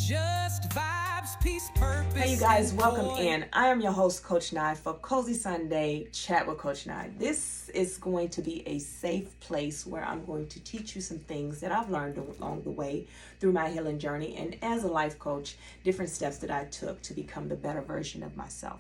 Just vibes, peace, purpose. Hey you guys, welcome in. I am your host, Coach Nye, for Cozy Sunday Chat with Coach Nye. This is going to be a safe place where I'm going to teach you some things that I've learned along the way through my healing journey, and as a life coach, different steps that I took to become the better version of myself.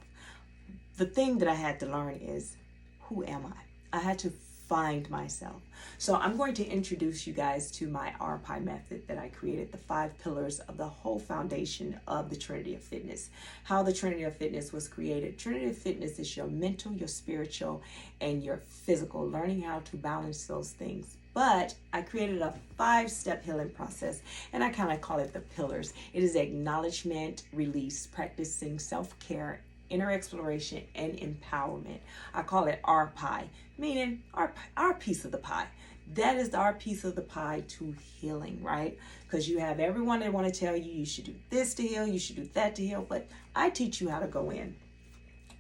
The thing that I had to learn is, who am I? I had to find myself. So I'm going to introduce you guys to my RPI method that I created, the 5 pillars of the whole foundation of the Trinity of Fitness. How the Trinity of Fitness was created. Trinity of Fitness is your mental, your spiritual, and your physical, learning how to balance those things. But I created a 5-step healing process, and I kind of call it the pillars. It is acknowledgement, release, practicing self-care, inner exploration, and empowerment. I call it our pie, meaning our piece of the pie. That is our piece of the pie to healing, right? Because you have everyone that want to tell you should do this to heal, you should do that to heal, but I teach you how to go in.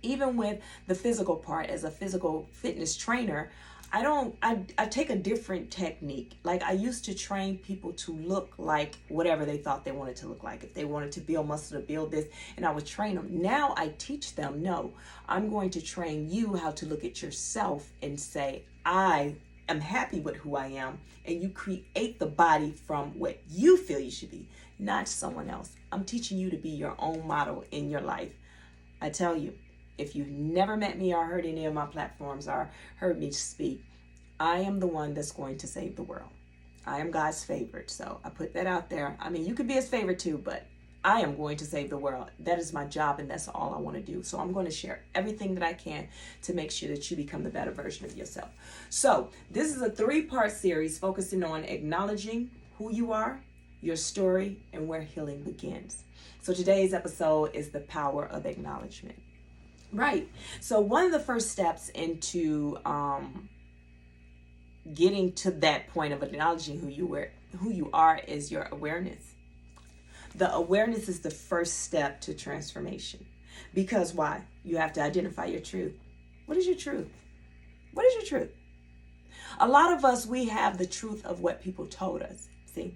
Even with the physical part, as a physical fitness trainer, I take a different technique. Like, I used to train people to look like whatever they thought they wanted to look like. If they wanted to build muscle, to build this, and I would train them. Now I teach them, no, I'm going to train you how to look at yourself and say, I am happy with who I am. And you create the body from what you feel you should be, not someone else. I'm teaching you to be your own model in your life. I tell you, if you've never met me or heard any of my platforms or heard me speak, I am the one that's going to save the world. I am God's favorite, so I put that out there. I mean, you could be his favorite too, but I am going to save the world. That is my job, and that's all I want to do. So I'm going to share everything that I can to make sure that you become the better version of yourself. So this is a 3-part series focusing on acknowledging who you are, your story, and where healing begins. So today's episode is the power of acknowledgement. Right. So one of the first steps into getting to that point of acknowledging who you are is your awareness. The awareness is the first step to transformation. Because why? You have to identify your truth. What is your truth? What is your truth? A lot of us, we have the truth of what people told us. See?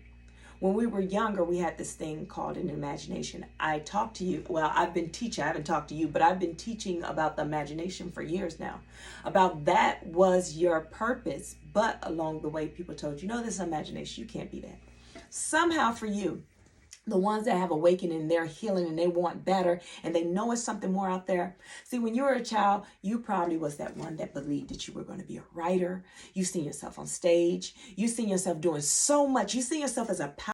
When we were younger, we had this thing called an imagination. I talked to you, well, I've been teaching, I haven't talked to you, but I've been teaching about the imagination for years now. About that was your purpose, but along the way, people told you, no, this is imagination, you can't be that. Somehow for you, the ones that have awakening, they're healing and they want better and they know it's something more out there. See, when you were a child, you probably was that one that believed that you were going to be a writer. You seen yourself on stage. You seen yourself doing so much. You seen yourself as a